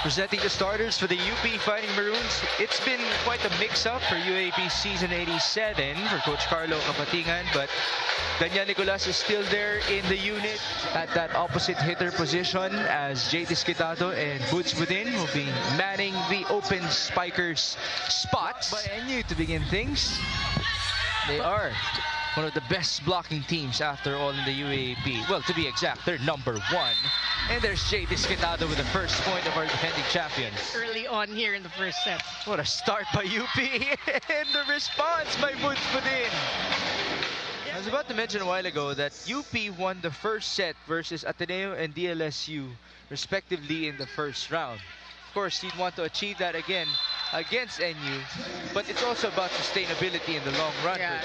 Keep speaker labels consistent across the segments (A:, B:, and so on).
A: Presenting the starters for the UP Fighting Maroons. It's been quite a mix-up for UAAP Season 87 for Coach Carlo Kapatingan, but Daniel Nicolas is still there in the unit at that opposite hitter position as Jay Disquitado and Boots Budin will be manning the open spikers spot by NU to begin things. They are one of the best blocking teams after all in the UAAP. Well, to be exact, they're number one. And there's Jay Disquitado with the first point of our defending champions.
B: Early on here in the first set.
A: What a start by UP and the response by Boots Budin. I was about to mention a while ago that UP won the first set versus Ateneo and DLSU respectively in the first round. Of course, he'd want to achieve that again against NU, but it's also about sustainability in the long run.
B: Yeah,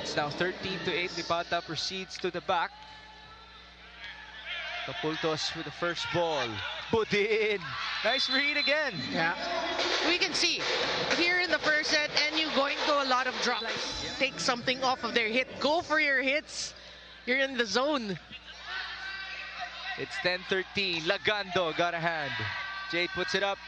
A: It's now 13-8. Lipata proceeds to the back. Capultos with the first ball. Budin. Nice read again.
B: Yeah. We can see here in the first set, NU going to a lot of drops. Take something off of their hit. Go for your hits. You're in the zone.
A: It's 10-13. Lagando got a hand. Jade puts it up.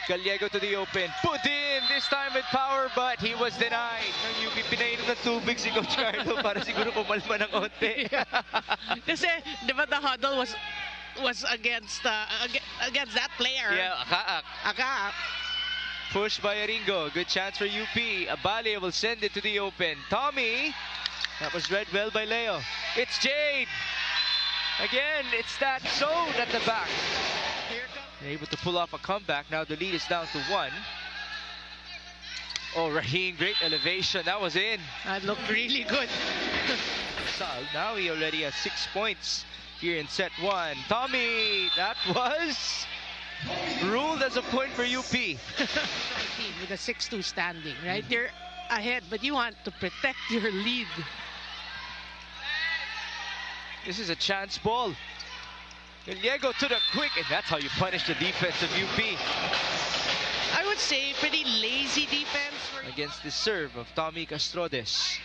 A: Gallego to the open. Budin this time with power, but he was denied. Ng UP pinainom ng tubig si Coach Carlo para siguro pumalma ng onte.
B: Kasi, di ba the huddle was against that player?
A: Yeah,
B: Akaak.
A: Push by Aringo. Good chance for UP. Abale will send it to the open. Tommy. That was read well by Leo. It's Jade. Again, it's that zone at the back. They're able to pull off a comeback. Now the lead is down to 1. Oh, Rahim, great elevation. That was in.
B: That looked really good.
A: Now he already has 6 points here in set 1. Tommy, that was ruled as a point for UP.
B: With a 6-2 standing, right? They're ahead, but you want to protect your lead.
A: This is a chance ball. Gallego to the quick, and that's how you punish the defense of UP.
B: I would say pretty lazy defense
A: against the serve of Tommy Castrodes.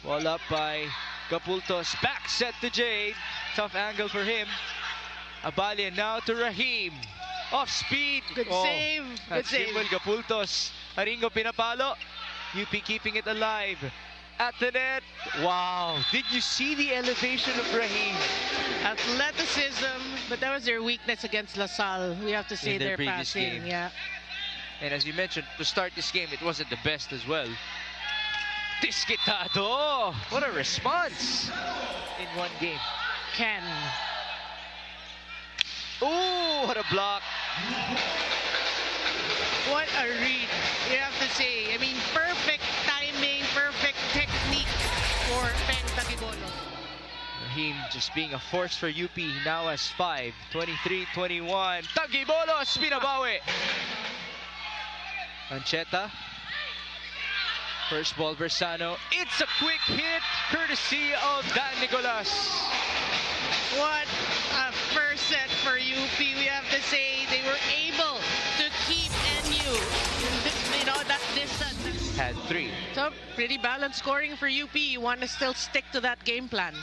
A: Ball up by Capultos. Back set to Jade. Tough angle for him. Abalian now to Rahim. Off speed.
B: Good save. Good save.
A: Capultos. Aringo pinapalo. UP keeping it alive. At the net. Wow. Did you see the elevation of Rahim?
B: Athleticism, but that was their weakness against LaSalle. We have to say their passing. Yeah.
A: And as you mentioned, to start this game, it wasn't the best as well. Disquitado. What a response in one game.
B: Ken.
A: Oh, what a block.
B: What a read. You have to say. I mean, perfect timing, perfect technique for Peng Tagibolo.
A: Rahim just being a force for UP. He now has 5. 23-21. Tagibolo, binabawi. Ancheta. First ball, Bersano. It's a quick hit, courtesy of Dan Nicolas.
B: What a first set for UP. We have to say they were able to keep NU, that distance.
A: Had 3.
B: So, pretty balanced scoring for UP. You want to still stick to that game plan.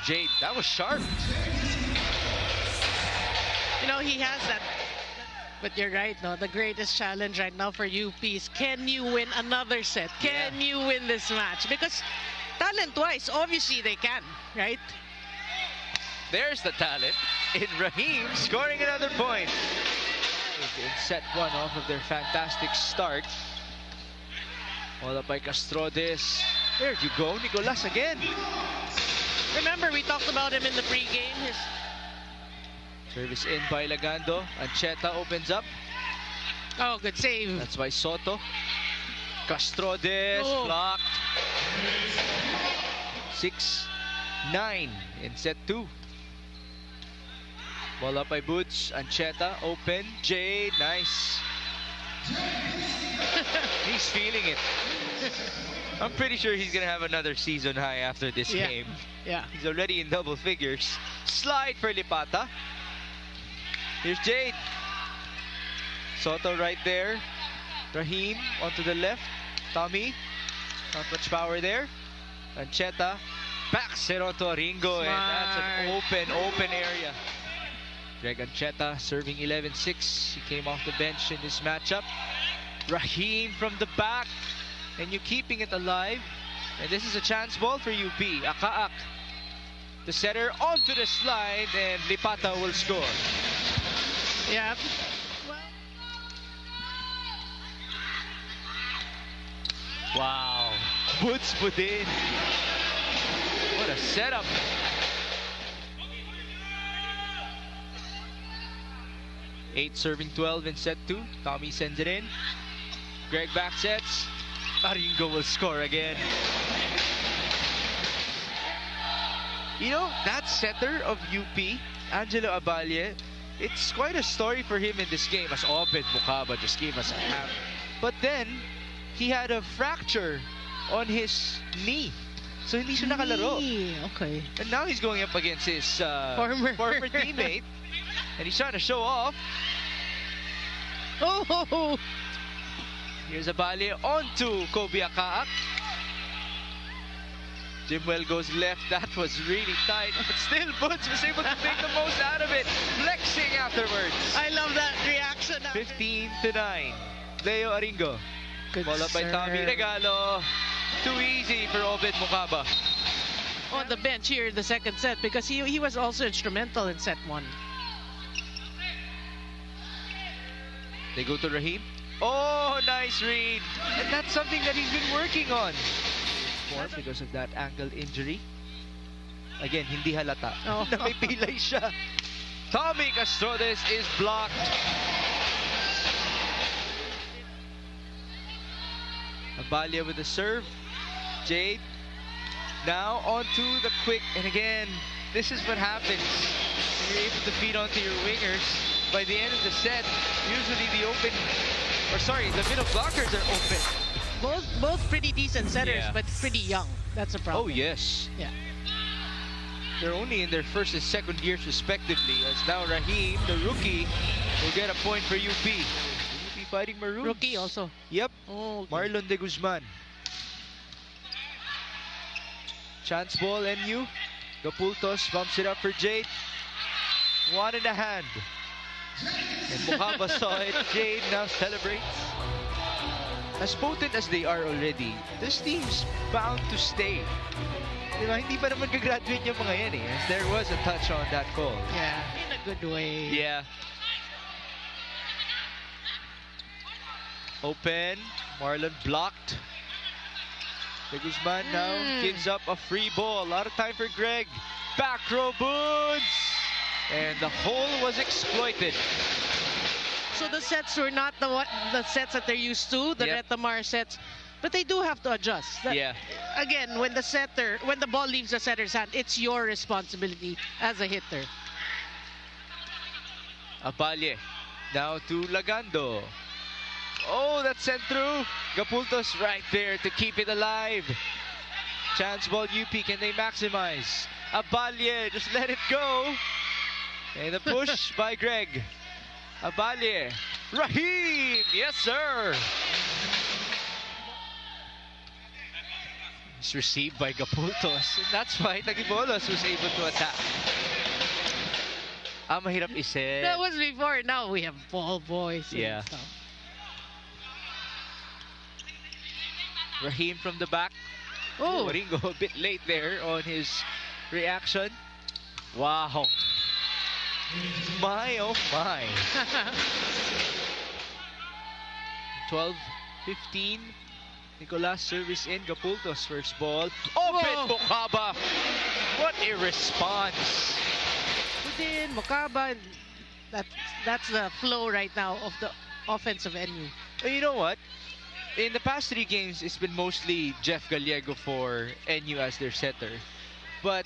A: Jade, that was sharp.
B: He has that. But you're right, no? The greatest challenge right now for UP is, can you win another set? Can you win this match? Because talent-wise, obviously they can, right?
A: There's the talent in Rahim scoring another point. In set 1 off of their fantastic start. All up by Castrodes. There you go, Nicolas again.
B: Remember, we talked about him in the pregame. His
A: service in by Lagando. Ancheta opens up.
B: Oh, good save.
A: That's by Soto. Castrodes blocked. 6-9 in set 2. Ball up by Boots. Ancheta open. Jade, nice. He's feeling it. I'm pretty sure he's gonna have another season high after this game.
B: Yeah.
A: He's already in double figures. Slide for Lipata. Here's Jade. Soto right there. Rahim onto the left. Tommy. Not much power there. Ancheta. Backs it onto Aringo. And that's an open area. Greg Ancheta serving 11-6. He came off the bench in this matchup. Rahim from the back. And you keeping it alive. And this is a chance ball for UP. Akaak. The setter onto the slide. And Lipata will score.
B: Yeah.
A: Wow. Boots put in. What a setup. Eight serving 12 in set 2. Tommy sends it in. Greg back sets. Aringo will score again. You know, that setter of UP, Angelo Abalie, it's quite a story for him in this game, as Obed Bukaba just gave us a half. But then, he had a fracture on his knee. So hindi siya nakalaro.
B: Okay.
A: And now he's going up against his
B: Former
A: teammate. And he's trying to show off.
B: Oh!
A: Here's Abalie onto Kobe Akaak. Jimwell goes left. That was really tight. But still, Boots was able to make the most out of it. Flexing afterwards.
B: I love that reaction.
A: 15-9. Leo Aringo.
B: Good
A: Ball up by Tommy Regalo. Too easy for Obed Mukaba.
B: On the bench here in the second set because he was also instrumental in set 1.
A: They go to Rahim. Oh, nice read. And that's something that he's been working on. Because of that ankle injury. Again, hindi halata.
B: Oh.
A: Na may pilay siya. Tommy Castrodes is blocked. Abalie with the serve. Jade now onto the quick. And again, this is what happens. You're able to feed onto your wingers. By the end of the set, usually the middle blockers are open.
B: Both pretty decent setters,
A: Yeah.
B: but pretty young. That's a problem.
A: Oh, yes.
B: Yeah.
A: They're only in their first and second years respectively. As now Rahim, the rookie, will get a point for UP. UP Fighting Maroons.
B: Rookie also.
A: Yep.
B: Oh, okay.
A: Marlon de Guzman. Chance ball, NU. Gapultos bumps it up for Jade. One in the hand. And Mukaba saw it. Jade now celebrates. As potent as they are already, this team's bound to stay. Diba? Hindi pa naman gagraduate yung mga yan eh. As there was a touch on that call.
B: Yeah, in a good way.
A: Yeah. Open. Marlon blocked. De Guzman now gives up a free ball. A lot of time for Greg. Back row boots. And the hole was exploited.
B: So the sets were not the sets that they're used to, the
A: Yep.
B: Retamar sets. But they do have to adjust.
A: Yeah.
B: Again, when the ball leaves the setter's hand, it's your responsibility as a hitter.
A: Abalie. Now to Lagando. Oh, that's sent through. Gapultos right there to keep it alive. Chance ball UP. Can they maximize? Abalie, just let it go. And the push by Greg. Abalie. Rahim. Yes, sir. It's received by Gapultos. And that's why Tagibolos was able to attack. Mahirap iset.
B: That was before. Now we have ball boys. and
A: Yeah.
B: stuff.
A: Rahim from the back.
B: Oh,
A: Ringo a bit late there on his reaction. Wow. My, oh my. 12-15. Nicolas service in. Gapultos first ball. Open Mukaba. What a response.
B: within Mukaba. That's the flow right now of the offensive NU.
A: You know what? In the past 3 games, it's been mostly Jeff Gallego for NU as their setter. But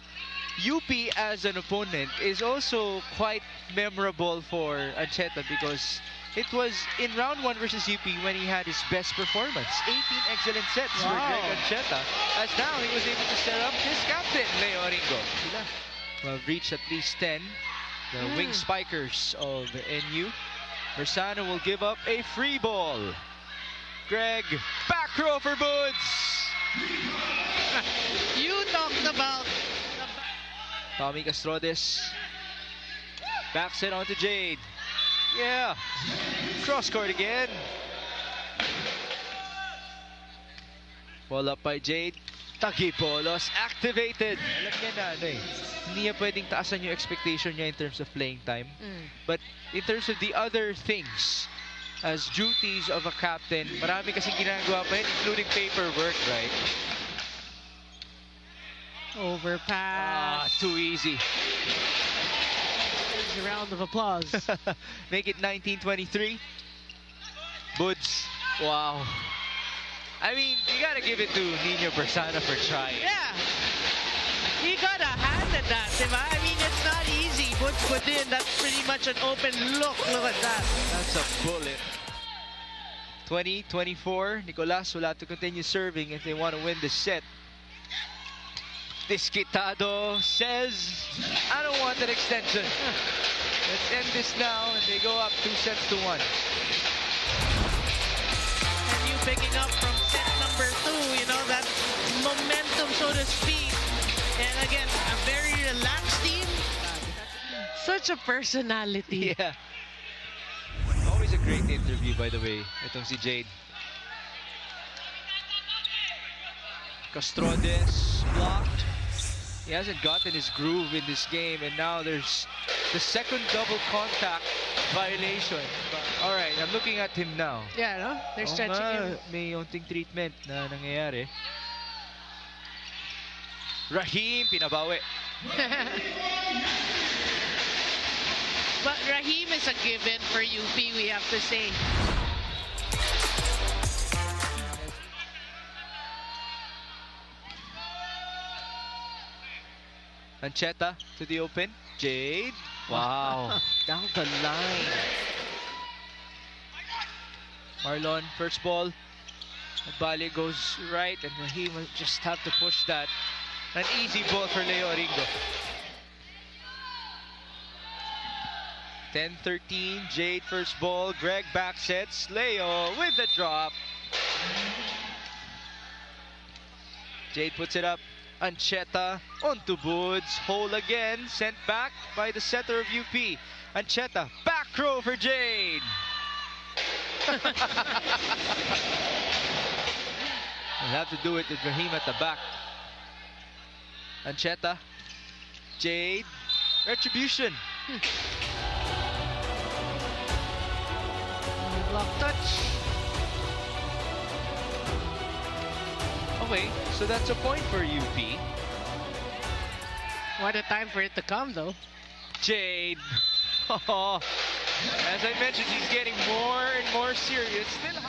A: UP as an opponent is also quite memorable for Ancheta because it was in round 1 versus UP when he had his best performance. 18 excellent sets for Greg Ancheta. As now he was able to set up his captain, Leo Aringo. Well, reached at least 10. The wing spikers of NU. Mersano will give up a free ball. Greg, back row for Boots.
B: You talked about
A: Tommy Castrodes. Backs it onto Jade. Yeah. Cross court again. Ball up by Jade. Tagipolos activated. Alam niya na hindi niya pwedeng taasan yung expectation niya in terms of playing time. But in terms of the other things, as duties of a captain, marami kasing ginagawa pa yun, including paperwork, right?
B: Overpass.
A: Too easy.
B: There's a round of applause.
A: Make it 19-23. Buds. Wow. I mean, you gotta give it to Nino Persana for trying.
B: Yeah. He got a hand at that, diba? I mean, it's not easy. Buds put in. That's pretty much an open look. Look at that.
A: That's a bullet. 20-24. Nicolas will have to continue serving if they want to win the set. Desquitado says, I don't want an extension. Let's end this now, and they go up 2-1.
B: And you picking up from set number 2, you know, that momentum, so to speak. And again, a very relaxed team. Such a personality.
A: Yeah. Always a great interview, by the way. Itong si Jade. Castrodes blocked. He hasn't gotten his groove in this game, and now there's the second double contact violation. All right, I'm looking at him now.
B: Yeah, no? They're stretching him.
A: May unting treatment na nangyayari. Rahim, pinabawi.
B: But Rahim is a given for UP, we have to say.
A: Ancheta to the open. Jade. Wow. Down the line. Marlon, first ball. Bali goes right, and Rahim will just have to push that. An easy ball for Leo Aringo. 10-13. Jade first ball. Greg back sets. Leo with the drop. Jade puts it up. Ancheta onto Buds. Hole again. Sent back by the setter of UP. Ancheta. Back row for Jade. We'll have to do it with Rahim at the back. Ancheta. Jade. Retribution.
B: Block touch.
A: Okay, so that's a point for UP.
B: What a time for it to come, though.
A: Jade. Oh, as I mentioned, he's getting more and more serious. Still.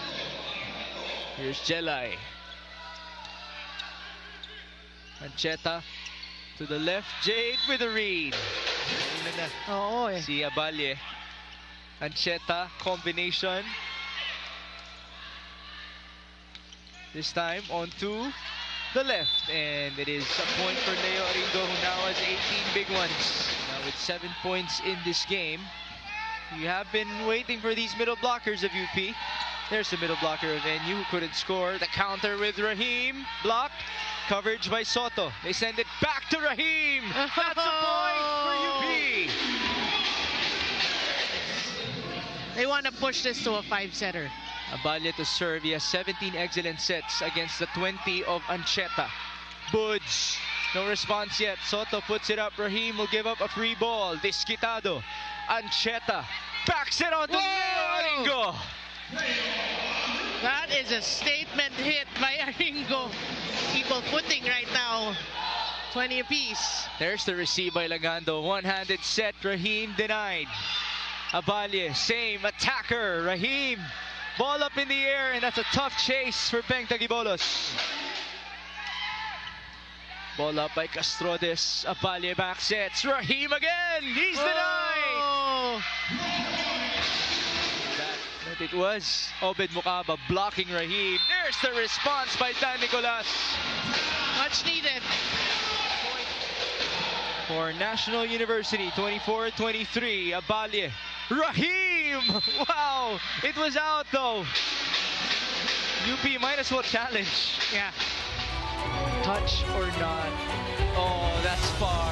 A: Here's Jelai. Ancheta to the left. Jade with a read.
B: Oo eh.
A: Si Abalye. Ancheta combination. This time onto the left, and it is a point for Leo Aringo, who now has 18 big ones. Now with 7 points in this game. You have been waiting for these middle blockers of UP. There's the middle blocker of NU who couldn't score. The counter with Rahim. Blocked. Coverage by Soto. They send it back to Rahim. That's a point for UP.
B: They want to push this to a 5-setter.
A: Abalya to serve. He has 17 excellent sets against the 20 of Ancheta. Buds. No response yet. Soto puts it up. Rahim will give up a free ball. Desquitado. Ancheta backs it on to Leo Aringo.
B: That is a statement hit by Aringo. Equal footing right now. 20 apiece.
A: There's the receive by Lagando. One-handed set. Rahim denied. Abalye, same attacker. Rahim. Ball up in the air, and that's a tough chase for Peng Tagibolos. Ball up by Castrodes. Abalye back sets. Rahim again. He's denied. That it was Obed Mukaba blocking Rahim. There's the response by Dan Nicolas.
B: Much needed.
A: For National University, 24-23. Abalye. Rahim! Wow! It was out though. UP might as well challenge.
B: Yeah.
A: Touch or not. Oh, that's far.